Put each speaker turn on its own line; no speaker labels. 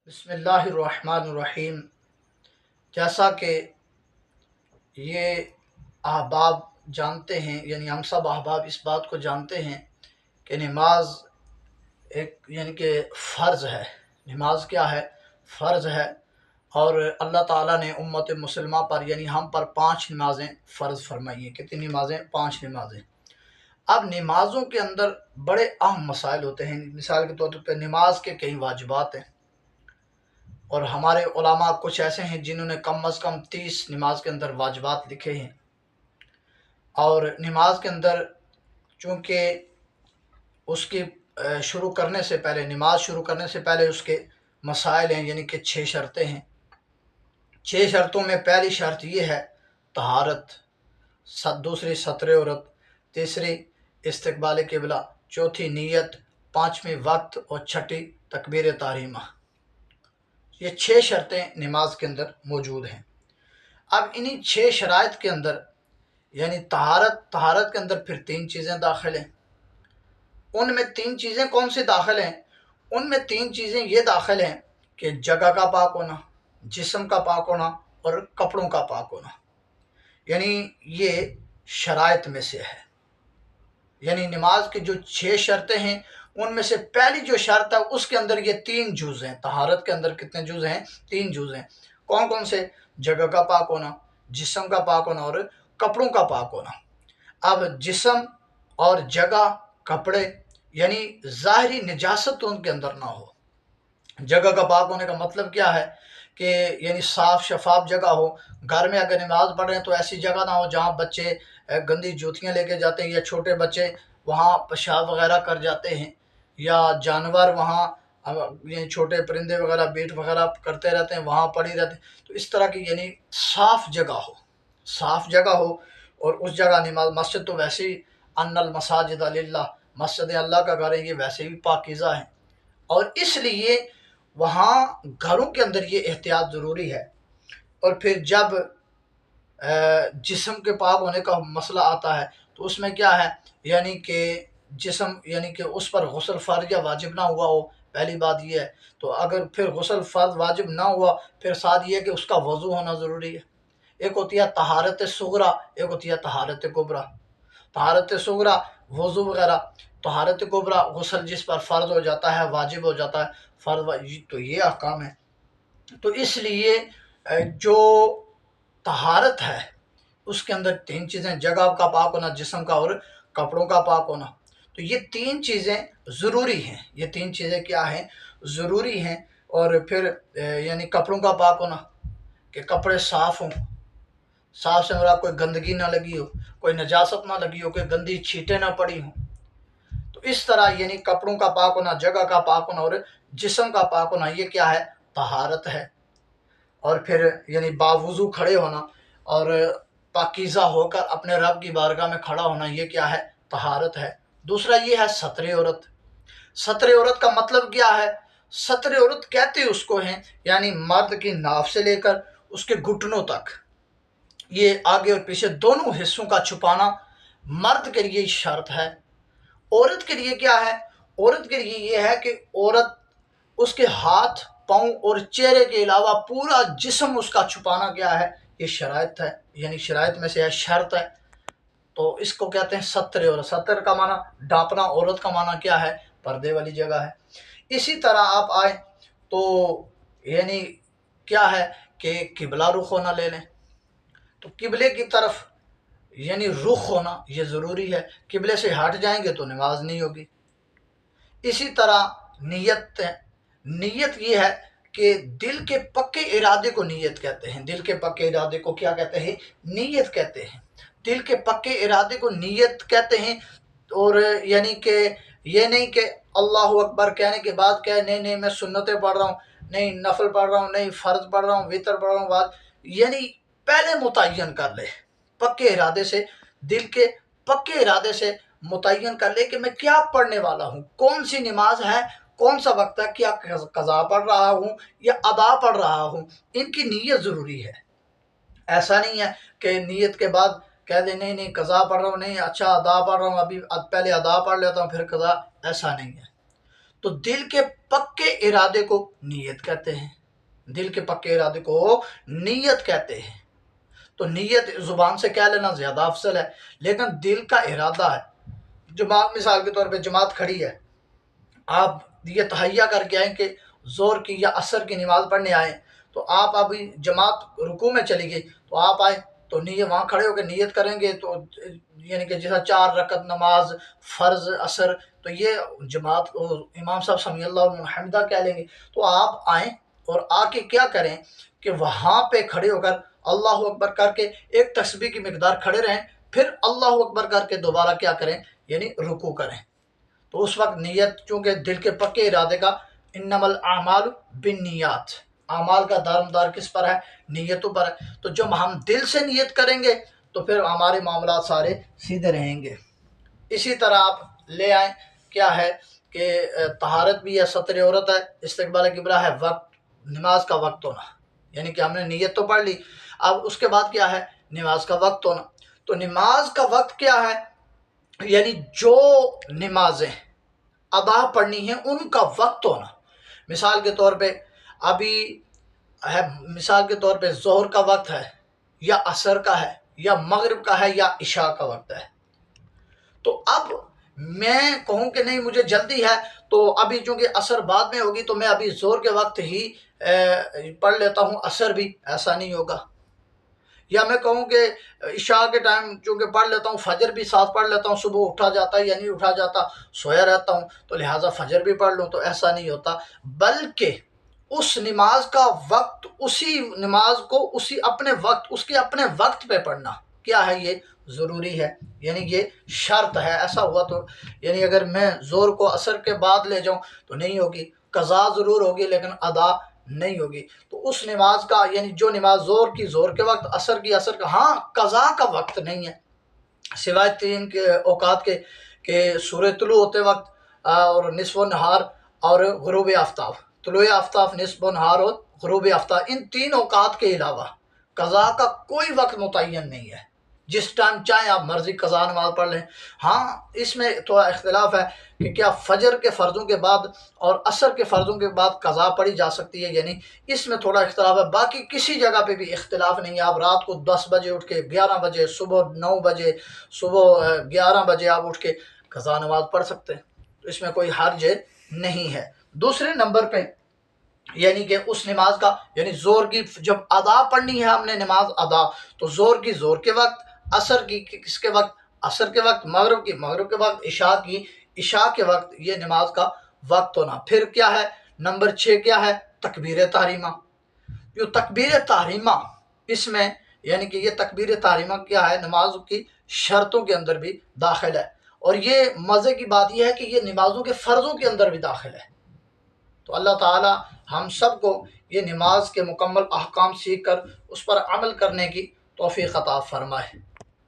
بسم اللہ الرحمن الرحیم۔ جیسا کہ یہ احباب جانتے ہیں، یعنی ہم سب احباب اس بات کو جانتے ہیں کہ نماز ایک کہ فرض ہے۔ نماز کیا ہے؟ فرض ہے۔ اور اللہ تعالیٰ نے امت مسلمہ پر یعنی ہم پر 5 نمازیں فرض فرمائی ہیں۔ کتنی نمازیں؟ 5 نمازیں۔ اب نمازوں کے اندر بڑے اہم مسائل ہوتے ہیں۔ مثال کے طور پہ نماز کے کئی واجبات ہیں، اور ہمارے علماء کچھ ایسے ہیں جنہوں نے کم از کم 30 نماز کے اندر واجبات لکھے ہیں۔ اور نماز کے اندر چونکہ اس کی نماز شروع کرنے سے پہلے اس کے مسائل ہیں، یعنی کہ 6 شرطیں ہیں۔ 6 شرطوں میں پہلی شرط یہ ہے طہارت، دوسری ستر عورت، تیسری استقبال قبلہ، چوتھی نیت، پانچویں وقت اور چھٹی تکبیر تحریمہ۔ یہ 6 شرطیں نماز کے اندر موجود ہیں۔ اب انہی 6 شرائط کے اندر یعنی طہارت کے اندر پھر 3 چیزیں داخل ہیں۔ ان میں 3 چیزیں کون سی داخل ہیں؟ ان میں 3 چیزیں یہ داخل ہیں کہ جگہ کا پاک ہونا، جسم کا پاک ہونا اور کپڑوں کا پاک ہونا۔ یعنی یہ شرائط میں سے ہے۔ یعنی نماز کی جو 6 شرطیں ہیں ان میں سے پہلی جو شرط ہے اس کے اندر یہ 3 جز ہیں۔ طہارت کے اندر کتنے جز ہیں؟ 3 جز ہیں۔ کون کون سے؟ جگہ کا پاک ہونا، جسم کا پاک ہونا اور کپڑوں کا پاک ہونا۔ اب جسم اور جگہ، کپڑے یعنی ظاہری نجاست ان کے اندر نہ ہو۔ جگہ کا پاک ہونے کا مطلب کیا ہے کہ یعنی صاف شفاف جگہ ہو۔ گھر میں اگر نماز پڑھ رہے ہیں تو ایسی جگہ نہ ہو جہاں بچے گندی جوتیاں لے کے جاتے ہیں، یا چھوٹے بچے وہاں پیشاب وغیرہ کر جاتے ہیں، یا جانور وہاں یعنی چھوٹے پرندے وغیرہ بیٹ وغیرہ کرتے رہتے ہیں، وہاں پڑی رہتے ہیں۔ تو اس طرح کی یعنی صاف جگہ ہو، صاف جگہ ہو۔ اور اس جگہ نماز، مسجد تو ویسے ہی ان المساجد للہ، مسجد اللہ کا گھر ہے، یہ ویسے بھی پاکیزہ ہیں، اور اس لیے وہاں گھروں کے اندر یہ احتیاط ضروری ہے۔ اور پھر جب جسم کے پاک ہونے کا مسئلہ آتا ہے تو اس میں کیا ہے، یعنی کہ جسم یعنی کہ اس پر غسل فرض یا واجب نہ ہوا ہو، پہلی بات یہ ہے۔ تو اگر پھر غسل فرض واجب نہ ہوا، پھر ساتھ یہ ہے کہ اس کا وضو ہونا ضروری ہے۔ ایک ہوتی ہے طہارت صغریٰ، ایک ہوتی ہے طہارت کبریٰ۔ طہارت صغریٰ وضو وغیرہ، طہارت کبریٰ غسل جس پر فرض ہو جاتا ہے، واجب ہو جاتا ہے، تو یہ احکام ہے۔ تو اس لیے جو طہارت ہے اس کے اندر 3 چیزیں، جگہ کا پاک ہونا، جسم کا اور کپڑوں کا پاک ہونا۔ تو یہ 3 چیزیں ضروری ہیں۔ یہ 3 چیزیں کیا ہیں؟ ضروری ہیں۔ اور پھر یعنی کپڑوں کا پاک ہونا، کہ کپڑے صاف ہوں، صاف سے مراد کوئی گندگی نہ لگی ہو، کوئی نجاست نہ لگی ہو، کوئی گندی چھینٹیں نہ پڑی ہوں۔ تو اس طرح یعنی کپڑوں کا پاک ہونا، جگہ کا پاک ہونا اور جسم کا پاک ہونا، یہ کیا ہے؟ طہارت ہے۔ اور پھر یعنی باوضو کھڑے ہونا اور پاکیزہ ہو کر اپنے رب کی بارگاہ میں کھڑا ہونا، یہ کیا ہے؟ طہارت ہے۔ دوسرا یہ ہے ستر عورت۔ ستر عورت کا مطلب کیا ہے؟ ستر عورت کہتے اس کو ہیں یعنی مرد کی ناف سے لے کر اس کے گھٹنوں تک، یہ آگے اور پیچھے دونوں حصوں کا چھپانا مرد کے لیے شرط ہے۔ عورت کے لیے کیا ہے؟ عورت کے لیے یہ ہے کہ عورت اس کے ہاتھ، پاؤں اور چہرے کے علاوہ پورا جسم اس کا چھپانا کیا ہے؟ یہ شرائط ہے، یعنی شرائط میں سے ہے، شرط ہے۔ تو اس کو کہتے ہیں ستر عورت۔ ستر کا معنی ڈھانپنا، عورت کا معنی کیا ہے؟ پردے والی جگہ ہے۔ اسی طرح آپ آئیں تو یعنی کیا ہے کہ قبلہ رخ ہونا لے لیں، تو قبلے کی طرف یعنی رخ ہونا یہ ضروری ہے۔ قبلے سے ہٹ جائیں گے تو نماز نہیں ہوگی۔ اسی طرح نیت یہ ہے کہ دل کے پکے ارادے کو نیت کہتے ہیں۔ دل کے پکے ارادے کو کیا کہتے ہیں؟ نیت کہتے ہیں۔ دل کے پکے ارادے کو نیت کہتے ہیں۔ اور یعنی کہ یہ نہیں کہ اللہ اکبر کہنے کے بعد کہے نہیں میں سنتیں پڑھ رہا ہوں، نہیں نفل پڑھ رہا ہوں، نہیں فرض پڑھ رہا ہوں، وتر پڑھ رہا ہوں، یعنی پہلے متعین کر لے، پکے ارادے سے، دل کے پکے ارادے سے متعین کر لے کہ میں کیا پڑھنے والا ہوں، کون سی نماز ہے، کون سا وقت ہے، کیا قضا پڑھ رہا ہوں یا ادا پڑھ رہا ہوں۔ ان کی نیت ضروری ہے۔ ایسا نہیں ہے کہ نیت کے بعد کہہ دے نہیں قضا پڑھ رہا ہوں، نہیں اچھا ادا پڑھ رہا ہوں، ابھی پہلے ادا پڑھ لیتا ہوں پھر قضا، ایسا نہیں ہے۔ تو دل کے پکے ارادے کو نیت کہتے ہیں، دل کے پکے ارادے کو نیت کہتے ہیں۔ تو نیت زبان سے کہہ لینا زیادہ افضل ہے، لیکن دل کا ارادہ ہے۔ جماعت مثال کے طور پہ جماعت کھڑی ہے، آپ یہ تہیہ کر کے آئیں کہ زور کی یا عصر کی نماز پڑھنے آئیں، تو آپ ابھی جماعت رکوع میں چلی گئی تو آپ آئے تو نیت وہاں کھڑے ہو کے نیت کریں گے، تو یعنی کہ جیسا 4 رکعت نماز فرض عصر، تو یہ جماعت امام صاحب سمیع اللہ لمن حمدہ کہہ لیں گے۔ تو آپ آئیں اور آ کے کیا کریں کہ وہاں پہ کھڑے ہو کر اللہ اکبر کر کے ایک تسبیح کی مقدار کھڑے رہیں، پھر اللہ اکبر کر کے دوبارہ کیا کریں، یعنی رکوع کریں۔ تو اس وقت نیت چونکہ دل کے پکے ارادے کا، انما الاعمال بالنیات، اعمال کا دارمدار کس پر ہے، نیتوں پر ہے۔ تو جب ہم دل سے نیت کریں گے تو پھر ہمارے معاملات سارے سیدھے رہیں گے۔ اسی طرح آپ لے آئیں کیا ہے کہ طہارت بھی ہے، ستر عورت ہے، استقبال قبلہ ہے، وقت نماز کا وقت ہونا، یعنی کہ ہم نے نیت تو پڑھ لی، اب اس کے بعد کیا ہے، نماز کا وقت ہونا۔ تو نماز کا وقت کیا ہے، یعنی جو نمازیں ادا پڑھنی ہیں ان کا وقت ہونا۔ مثال کے طور پہ ابھی ہے، مثال کے طور پہ ظہر کا وقت ہے یا عصر کا ہے یا مغرب کا ہے یا عشاء کا وقت ہے، تو اب میں کہوں کہ نہیں مجھے جلدی ہے تو ابھی چونکہ عصر بعد میں ہوگی تو میں ابھی ظہر کے وقت ہی پڑھ لیتا ہوں عصر بھی، ایسا نہیں ہوگا۔ یا میں کہوں کہ عشاء کے ٹائم چونکہ پڑھ لیتا ہوں، فجر بھی ساتھ پڑھ لیتا ہوں، صبح اٹھا جاتا ہے یا نہیں اٹھا جاتا، سویا رہتا ہوں، تو لہٰذا فجر بھی پڑھ لوں، تو ایسا نہیں ہوتا، بلکہ اس نماز کا وقت، اسی نماز کو اسی اپنے وقت، اس کے اپنے وقت پہ پڑھنا کیا ہے، یہ ضروری ہے، یعنی یہ شرط ہے۔ ایسا ہوا تو یعنی اگر میں ظہر کو عصر کے بعد لے جاؤں تو نہیں ہوگی، قضا ضرور ہوگی لیکن ادا نہیں ہوگی۔ تو اس نماز کا، یعنی جو نماز ظہر کی ظہر کے وقت، عصر کی عصر کا، ہاں قضا کا وقت نہیں ہے، سوائے 3 کے اوقات کے کہ سورج طلوع ہوتے وقت اور نصف و نہار اور غروب آفتاب، طلوع آفتاب، نصف و نہار اور غروب آفتاب، ان 3 اوقات کے علاوہ قضا کا کوئی وقت متعین نہیں ہے، جس ٹائم چاہیں آپ مرضی قضا نماز پڑھ لیں۔ ہاں اس میں تھوڑا اختلاف ہے کہ کیا فجر کے فرضوں کے بعد اور عصر کے فرضوں کے بعد قضا پڑھی جا سکتی ہے، یعنی اس میں تھوڑا اختلاف ہے، باقی کسی جگہ پہ بھی اختلاف نہیں ہے۔ آپ رات کو 10 بجے اٹھ کے 11 بجے، صبح 9 بجے، صبح 11 بجے آپ اٹھ کے قضا نماز پڑھ سکتے ہیں، تو اس میں کوئی حرج نہیں ہے۔ دوسرے نمبر پہ یعنی کہ اس نماز کا، یعنی زور کی جب ادا پڑھنی ہے ہم نے نماز ادا، تو زور کی زور کے وقت، عصر کی کس کے وقت، عصر کے وقت، مغرب کی مغرب کے وقت، عشاء کی عشاء کے وقت، یہ نماز کا وقت ہونا۔ پھر کیا ہے، نمبر 6 کیا ہے، تکبیر تحریمہ۔ جو تکبیر تحریمہ، اس میں یعنی کہ یہ تکبیر تحریمہ کیا ہے، نماز کی شرطوں کے اندر بھی داخل ہے، اور یہ مزے کی بات یہ ہے کہ یہ نمازوں کے فرضوں کے اندر بھی داخل ہے۔ تو اللہ تعالی ہم سب کو یہ نماز کے مکمل احکام سیکھ کر اس پر عمل کرنے کی توفیق عطا فرمائے۔